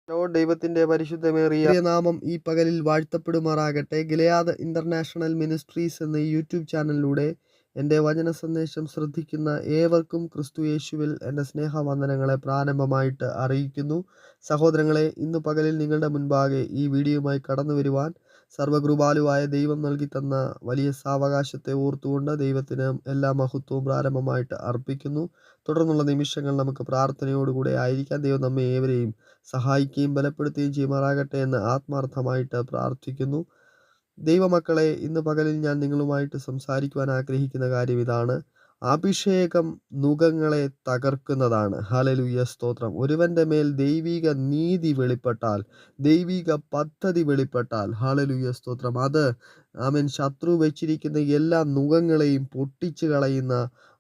ദൈവത്തിന്റെ പരിശുദ്ധമേറിയ നാമം ഈ പകലിൽ വാഴ്ത്തപ്പെടുമാറാകട്ടെ. ഗിലെയാദ് ഇന്റർനാഷണൽ മിനിസ്ട്രീസ് എന്ന യൂട്യൂബ് ചാനലിലൂടെ എൻ്റെ വചന സന്ദേശം ശ്രദ്ധിക്കുന്ന ഏവർക്കും ക്രിസ്തു യേശുവിൽ എൻ്റെ സ്നേഹവന്ദനങ്ങളെ പ്രാരംഭമായിട്ട് അറിയിക്കുന്നു. സഹോദരങ്ങളെ, ഇന്ന് പകലിൽ നിങ്ങളുടെ മുൻപാകെ ഈ വീഡിയോയുമായി കടന്നു വരുവാൻ സർവകൃപാലുവായ ദൈവം നൽകി തന്ന വലിയ സാവകാശത്തെ ഓർത്തുകൊണ്ട് ദൈവത്തിന് എല്ലാ മഹത്വവും പ്രാരംഭമായിട്ട് അർപ്പിക്കുന്നു. തുടർന്നുള്ള നിമിഷങ്ങൾ നമുക്ക് പ്രാർത്ഥനയോടുകൂടെ ആയിരിക്കാം. ദൈവം നമ്മെ ഏവരെയും സഹായിക്കുകയും ബലപ്പെടുത്തുകയും ചെയ്യുമാറാകട്ടെ എന്ന് ആത്മാർത്ഥമായിട്ട് പ്രാർത്ഥിക്കുന്നു. ദൈവമക്കളെ, ഇന്ന് പകലിൽ ഞാൻ നിങ്ങളുമായിട്ട് സംസാരിക്കുവാൻ ആഗ്രഹിക്കുന്ന കാര്യം ഇതാണ്: അഭിഷേകം നുകങ്ങളെ തകർക്കുന്നതാണ്. ഹല്ലേലൂയ, സ്തോത്രം. ഒരുവന്റെ മേൽ ദൈവിക നീതി വെളിപ്പെട്ടാൽ, ദൈവിക പദ്ധതി വെളിപ്പെട്ടാൽ, ഹല്ലേലൂയ, സ്തോത്രം, അത് ആമേൻ ശത്രു വെച്ചിരിക്കുന്ന എല്ലാ നുകങ്ങളെയും പൊട്ടിച്ചു കളയുന്ന,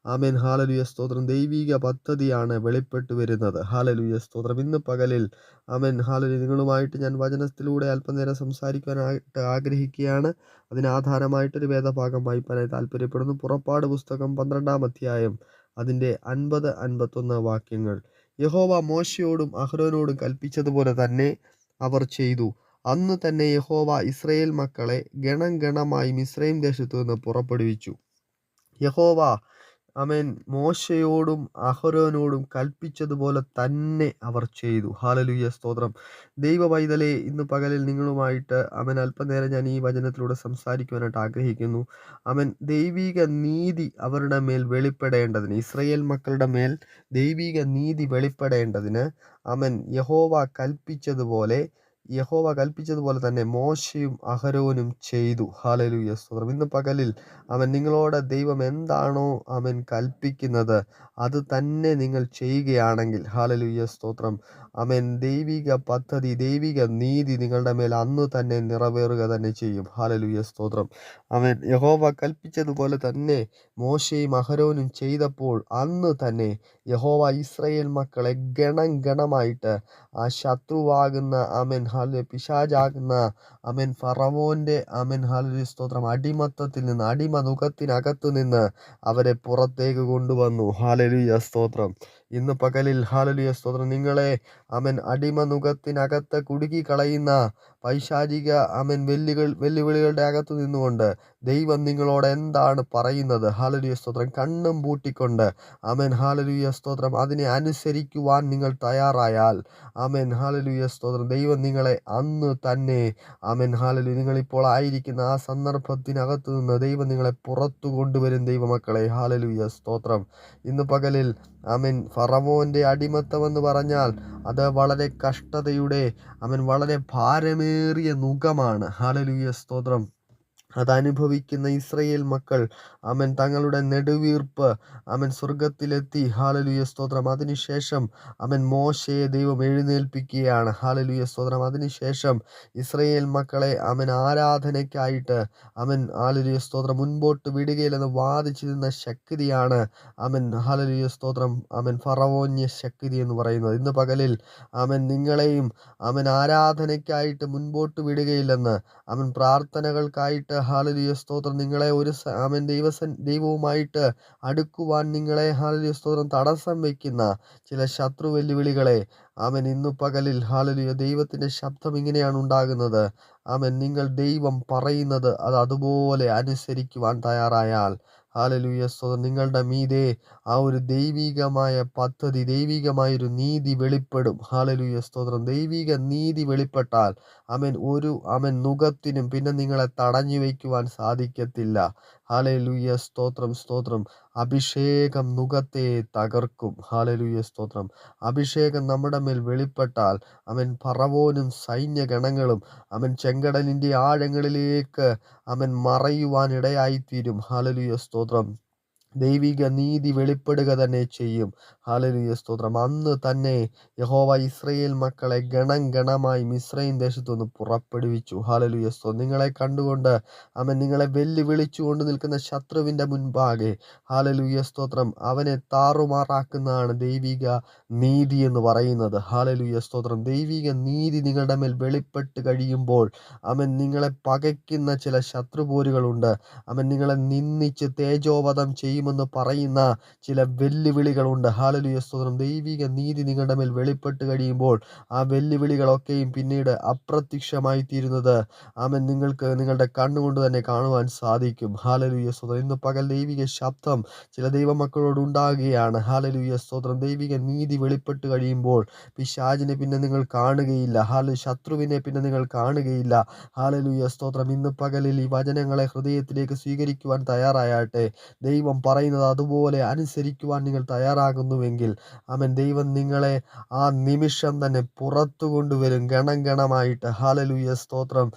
ആമേൻ, ഹല്ലേലൂയ, സ്തോത്രം, ദൈവിക പദ്ധതിയാണ് വെളിപ്പെട്ടു വരുന്നത്. ഹല്ലേലൂയ, സ്തോത്രം. ഇന്ന് പകലിൽ ആമേൻ, ഹല്ലേലൂയ, നിങ്ങളുമായിട്ട് ഞാൻ വചനത്തിലൂടെ അല്പനേരം സംസാരിക്കാനായിട്ട് ആഗ്രഹിക്കുകയാണ്. അതിനാധാരമായിട്ടൊരു വേദഭാഗം വായിപ്പാനായി താല്പര്യപ്പെടുന്നു. പുറപ്പാട് പുസ്തകം 12-ാം അധ്യായം അതിൻ്റെ 50-51 വാക്യങ്ങൾ. യഹോവ മോശയോടും അഹ്റോനോടും കൽപ്പിച്ചതുപോലെ തന്നെ അവർ ചെയ്തു. അന്ന് തന്നെ യഹോവ ഇസ്രായേൽ മക്കളെ ഗണം ഗണമായി മിസ്രയീം ദേശത്തു നിന്ന് പുറപ്പെടുവിച്ചു. യഹോവ ആമേൻ മോശയോടും അഹ്റോനോടും കൽപ്പിച്ചതുപോലെ തന്നെ അവർ ചെയ്തു. ഹല്ലേലൂയ, സ്തോത്രം. ദൈവ പൈതലേ, ഇന്ന് പകലിൽ നിങ്ങളുമായിട്ട് ആമേൻ അല്പനേരം ഞാൻ ഈ വചനത്തിലൂടെ സംസാരിക്കുവാനായിട്ട് ആഗ്രഹിക്കുന്നു. ആമേൻ, ദൈവിക നീതി അവരുടെ മേൽ വെളിപ്പെടേണ്ടതിന്, ഇസ്രായേൽ മക്കളുടെ മേൽ ദൈവിക നീതി വെളിപ്പെടേണ്ടതിന് ആമേൻ യഹോവ കൽപ്പിച്ചതുപോലെ തന്നെ മോശയും അഹരോനും ചെയ്തു. ഹല്ലേലൂയ, സ്തോത്രം. ഇന്ന് പകലിൽ അവൻ നിങ്ങളോട് ദൈവം എന്താണോ അവൻ കൽപ്പിക്കുന്നത് അത് തന്നെ നിങ്ങൾ ചെയ്യുകയാണെങ്കിൽ, ഹല്ലേലൂയ, സ്തോത്രം, ആമേൻ, ദൈവിക പദ്ധതി, ദൈവിക നീതി നിങ്ങളുടെ മേൽ അന്ന് തന്നെ നിറവേറുക തന്നെ ചെയ്യും. ഹല്ലേലൂയ, സ്തോത്രം. ആമേൻ, യഹോവ കൽപ്പിച്ചതുപോലെ തന്നെ മോശയും അഹരോനും ചെയ്തപ്പോൾ അന്ന് തന്നെ യഹോവ ഇസ്രായേൽ മക്കളെ ഗണം ഗണമായിട്ട് ആ ശത്രുവാകുന്ന, ആമേൻ, ഹല്ലേലൂയ, പിശാചാകുന്ന, ആമേൻ, ഫറവോന്റെ, ആമേൻ, ഹല്ലേലൂയ, സ്തോത്രം, അടിമത്തത്തിൽ നിന്ന്, അടിമനുഖത്തിനകത്തു നിന്ന് അവരെ പുറത്തേക്ക് കൊണ്ടുവന്നു. ഹല്ലേലൂയ, സ്തോത്രം. ഇന്ന് പകലിൽ, ഹല്ലേലൂയ, സ്തോത്രം, നിങ്ങളെ ആമേൻ അടിമനുഖത്തിനകത്ത് കുടുക്കി കളയുന്ന പൈശാചിക ആമേൻ വെല്ലുവിളികളുടെ അകത്ത് നിന്നുകൊണ്ട് ദൈവം നിങ്ങളോട് എന്താണ് പറയുന്നത്? ഹല്ലേലൂയ, സ്തോത്രം. കണ്ണും പൂട്ടിക്കൊണ്ട്, ആമേൻ, ഹല്ലേലൂയ, സ്തോത്രം, അതിനെ അനുസരിക്കുവാൻ നിങ്ങൾ തയ്യാറായാൽ, ആമേൻ, ഹല്ലേലൂയ, സ്തോത്രം, ദൈവം നിങ്ങളെ അന്ന് തന്നെ, ആമേൻ, ഹല്ലേലൂയ, നിങ്ങളിപ്പോൾ ആയിരിക്കുന്ന ആ സന്ദർഭത്തിനകത്തു നിന്ന് ദൈവം നിങ്ങളെ പുറത്തു കൊണ്ടുവരും. ദൈവമക്കളെ, ഹല്ലേലൂയ, സ്തോത്രം. ഇന്ന് പകലിൽ ആമേൻ, ഫറവോന്റെ അടിമത്തം എന്ന് പറഞ്ഞാൽ അത് വളരെ കഷ്ടതയുടെ, ആമേൻ, വളരെ ഭാരമേറിയ നുകമാണ്. ഹല്ലേലൂയ, സ്തോത്രം. അതനുഭവിക്കുന്ന ഇസ്രായേൽ മക്കൾ, ആമേൻ, തങ്ങളുടെ നെടുവീർപ്പ്, ആമേൻ, സ്വർഗത്തിലെത്തി. ഹല്ലേലൂയ, സ്തോത്രം. അതിനുശേഷം ആമേൻ മോശയെ ദൈവം എഴുന്നേൽപ്പിക്കുകയാണ്. ഹല്ലേലൂയ, സ്തോത്രം. അതിനുശേഷം ഇസ്രായേൽ മക്കളെ ആമേൻ ആരാധനയ്ക്കായിട്ട്, ആമേൻ, ഹല്ലേലൂയ, സ്തോത്രം, മുൻപോട്ട് വിടുകയില്ലെന്ന് വാദിച്ചിരുന്ന ശക്തിയാണ്, ആമേൻ, ഹല്ലേലൂയ, സ്തോത്രം, ആമേൻ, ഫറവോന്യ ശക്തി എന്ന് പറയുന്നത്. ഇന്ന് പകലിൽ ആമേൻ നിങ്ങളെയും ആമേൻ ആരാധനയ്ക്കായിട്ട് മുൻപോട്ട് വിടുകയില്ലെന്ന്, ആമേൻ പ്രാർത്ഥനകൾക്കായിട്ട്, ഹല്ലേലൂയ, സ്തോത്രം, നിങ്ങളെ ആമേൻ ദൈവവുമായിട്ട് അടുക്കുവാൻ നിങ്ങളെ, ഹല്ലേലൂയ, സ്തോത്രം, തടസ്സം വയ്ക്കുന്ന ചില ശത്രു വെല്ലുവിളികളെ, ആമേൻ, ഇന്നു പകലിൽ, ഹല്ലേലൂയ, ദൈവത്തിന്റെ ശബ്ദം ഇങ്ങനെയാണ് ഉണ്ടാകുന്നത്. ആമേൻ, നിങ്ങൾ ദൈവം പറയുന്നത് അത് അതുപോലെ അനുസരിക്കുവാൻ തയ്യാറായാൽ, ഹല്ലേലൂയ, സ്തോത്രം, നിങ്ങളുടെ മീതെ ആ ഒരു ദൈവികമായ പദ്ധതി, ദൈവികമായൊരു നീതി വെളിപ്പെടും. ഹല്ലേലൂയ, സ്തോത്രം. ദൈവിക നീതി വെളിപ്പെട്ടാൽ ആമേൻ നുകത്തിനും പിന്നെ നിങ്ങളെ തടഞ്ഞു വയ്ക്കുവാൻ സാധിക്കത്തില്ല. ഹല്ലേലൂയ, സ്തോത്രം, സ്തോത്രം. അഭിഷേകം നുകത്തെ തകർക്കും. ഹല്ലേലൂയ, സ്തോത്രം. അഭിഷേകം നമ്മുടെ മേൽ വെളിപ്പെട്ടാൽ ആമേൻ ഫറവോനും സൈന്യഗണങ്ങളും ആമേൻ ചെങ്കടലിന്റെ ആഴങ്ങളിലേക്ക് ആമേൻ മറയുവാൻ ഇടയായിത്തീരും. ഹല്ലേലൂയ, സ്തോത്രം. ദൈവിക നീതി വെളിപ്പെടുക തന്നെ ചെയ്യും. ഹല്ലേലൂയ, സ്തോത്രം. അന്ന് തന്നെ യഹോവ ഇസ്രായേൽ മക്കളെ ഗണം ഗണമായി മിസ്രയീം ദേശത്തുനിന്ന് പുറപ്പെടുവിച്ചു. ഹല്ലേലൂയ, സ്തോത്രം. നിങ്ങളെ കണ്ടുകൊണ്ട് ആമേൻ നിങ്ങളെ വെല്ലുവിളിച്ചുകൊണ്ട് നിൽക്കുന്ന ശത്രുവിന്റെ മുൻപാകെ, ഹല്ലേലൂയ, സ്തോത്രം, അവനെ താറുമാറാക്കുന്നതാണ് ദൈവിക നീതി എന്ന് പറയുന്നത്. ഹല്ലേലൂയ, സ്തോത്രം. ദൈവിക നീതി നിങ്ങളുടെ മേൽ വെളിപ്പെട്ട് കഴിയുമ്പോൾ ആമേൻ നിങ്ങളെ പകയ്ക്കുന്ന ചില ശത്രുപോരുകളുണ്ട്. ആമേൻ നിങ്ങളെ നിന്ദിച്ച് തേജോവധം ചെയ്യുവാൻ ചെയ്യുമെന്ന് പറയുന്ന ചില വെല്ലുവിളികളുണ്ട്. ഹല്ലേലൂയ സ്തോത്രം. ദൈവിക നീതി നിങ്ങളുടെ മേൽ വെളിപ്പെട്ട് കഴിയുമ്പോൾ ആ വെല്ലുവിളികളൊക്കെയും പിന്നീട് അപ്രത്യക്ഷമായി തീരുന്നത് നിങ്ങൾക്ക് നിങ്ങളുടെ കണ്ണുകൊണ്ട് തന്നെ കാണുവാൻ സാധിക്കും. ഹല്ലേലൂയ സ്തോത്രം. ഇന്ന് പകൽ ദൈവിക ശബ്ദം ചില ദൈവമക്കളോട് ഉണ്ടാകുകയാണ്. ഹല്ലേലൂയ സ്തോത്രം. ദൈവിക നീതി വെളിപ്പെട്ട് കഴിയുമ്പോൾ പിശാചിനെ പിന്നെ നിങ്ങൾ കാണുകയില്ല. ശത്രുവിനെ പിന്നെ നിങ്ങൾ കാണുകയില്ല. ഹല്ലേലൂയ സ്തോത്രം. ഇന്ന് പകലിൽ ഈ വചനങ്ങളെ ഹൃദയത്തിലേക്ക് സ്വീകരിക്കുവാൻ തയ്യാറായാട്ടെ. ദൈവം പറയുന്നത് അതുപോലെ അനുസരിക്കുവാൻ നിങ്ങൾ തയ്യാറാകുന്നുവെങ്കിൽ ദൈവം നിങ്ങളെ ആ നിമിഷം തന്നെ പുറത്തു കൊണ്ടുവരും ഗണം ഗണമായിട്ട്. ഹല്ലേലൂയ സ്തോത്രം.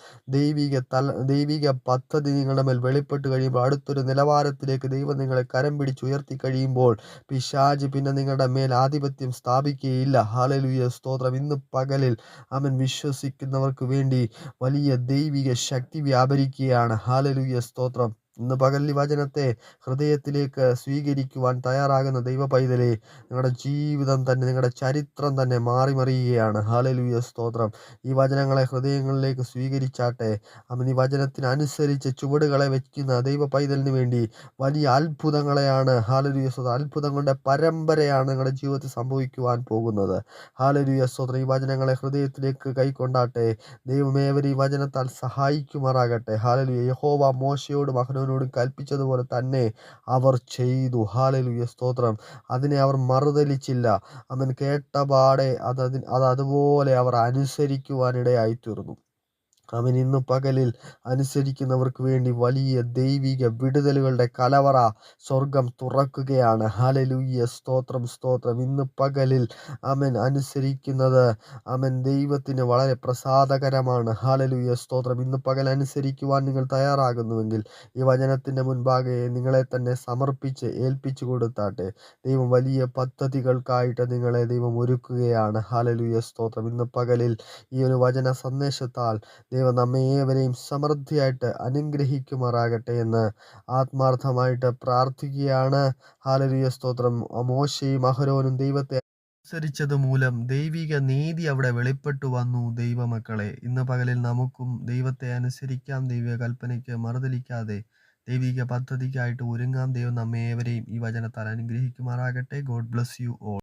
ദൈവിക പദ്ധതി നിങ്ങളുടെ മേൽ വെളിപ്പെട്ട് കഴിയുമ്പോൾ അടുത്തൊരു നിലവാരത്തിലേക്ക് ദൈവം നിങ്ങളെ കരം പിടിച്ചുയർത്തി കഴിയുമ്പോൾ പിശാച് പിന്നെ നിങ്ങളുടെ മേൽ ആധിപത്യം സ്ഥാപിക്കുകയില്ല. ഹല്ലേലൂയ സ്തോത്രം. ഇന്ന് പകലിൽ വിശ്വസിക്കുന്നവർക്ക് വേണ്ടി വലിയ ദൈവിക ശക്തി വ്യാപരിക്കുകയാണ്. ഹല്ലേലൂയ സ്തോത്രം. ഇന്ന് പകൽ ഈ വചനത്തെ ഹൃദയത്തിലേക്ക് സ്വീകരിക്കുവാൻ തയ്യാറാകുന്ന ദൈവ പൈതലേ, നിങ്ങളുടെ ജീവിതം തന്നെ, നിങ്ങളുടെ ചരിത്രം തന്നെ മാറിമറിയുകയാണ്. ഹല്ലേലൂയ സ്തോത്രം. ഈ വചനങ്ങളെ ഹൃദയങ്ങളിലേക്ക് സ്വീകരിച്ചാട്ടെ. ഈ വചനത്തിനനുസരിച്ച് ചുവടുകളെ വയ്ക്കുന്ന ദൈവ പൈതലിന് വേണ്ടി വലിയ അത്ഭുതങ്ങളെയാണ്, ഹല്ലേലൂയ സ്തോത്രം, അത്ഭുതങ്ങളുടെ പരമ്പരയാണ് നിങ്ങളുടെ ജീവിതത്തിൽ സംഭവിക്കുവാൻ പോകുന്നത്. ഹല്ലേലൂയ സ്തോത്രം. ഈ വചനങ്ങളെ ഹൃദയത്തിലേക്ക് കൈക്കൊണ്ടാട്ടെ. ദൈവമേവർ ഈ വചനത്താൽ സഹായിക്കുമാറാകട്ടെ. ഹല്ലേലൂയ. യഹോവ മോശയോടും അഹരോനോടും കൽപ്പിച്ചതുപോലെ തന്നെ അവർ ചെയ്തു. ഹല്ലേലൂയ സ്തോത്രം. അതിനെ അവർ മറുതലിച്ചില്ല. കേട്ടപാടെ അതുപോലെ അവർ അനുസരിക്കുവാനിടയായി തീർന്നു. ഇന്ന് പകലിൽ അനുസരിക്കുന്നവർക്ക് വേണ്ടി വലിയ ദൈവിക വിടുതലുകളുടെ കലവറ സ്വർഗം തുറക്കുകയാണ്. ഹല്ലേലൂയ സ്തോത്രം, സ്തോത്രം. ഇന്ന് പകലിൽ അനുസരിക്കുന്നത് ദൈവത്തിന് വളരെ പ്രസാദകരമാണ്. ഹല്ലേലൂയ സ്തോത്രം. ഇന്ന് പകൽ അനുസരിക്കുവാൻ നിങ്ങൾ തയ്യാറാകുന്നുവെങ്കിൽ ഈ വചനത്തിൻ്റെ മുൻപാകെ നിങ്ങളെ തന്നെ സമർപ്പിച്ച് ഏൽപ്പിച്ചു കൊടുത്താട്ടെ. ദൈവം വലിയ പദ്ധതികൾക്കായിട്ട് നിങ്ങളെ ദൈവം ഒരുക്കുകയാണ്. ഹല്ലേലൂയ സ്തോത്രം. ഇന്ന് പകലിൽ ഈ ഒരു വചന സന്ദേശത്താൽ ദൈവം നമ്മെ ഏവരെയും സമൃദ്ധിയായിട്ട് അനുഗ്രഹിക്കുമാറാകട്ടെ എന്ന് ആത്മാർത്ഥമായിട്ട് പ്രാർത്ഥിക്കുകയാണ്. ഹല്ലേലൂയ സ്തോത്രം. മോശയും അഹരോനും ദൈവത്തെ അനുസരിച്ചത് മൂലം ദൈവിക നീതി അവിടെ വെളിപ്പെട്ടു വന്നു. ദൈവമക്കളെ, ഇന്ന് പകലിൽ നമുക്കും ദൈവത്തെ അനുസരിക്കാം. ദൈവിക കൽപ്പനയ്ക്ക് മറുതലിക്കാതെ ദൈവിക പദ്ധതിക്കായിട്ട് ഒരുങ്ങാം. ദൈവം നമ്മെ ഏവരെയും ഈ വചനത്താൽ അനുഗ്രഹിക്കുമാറാകട്ടെ. God bless you all.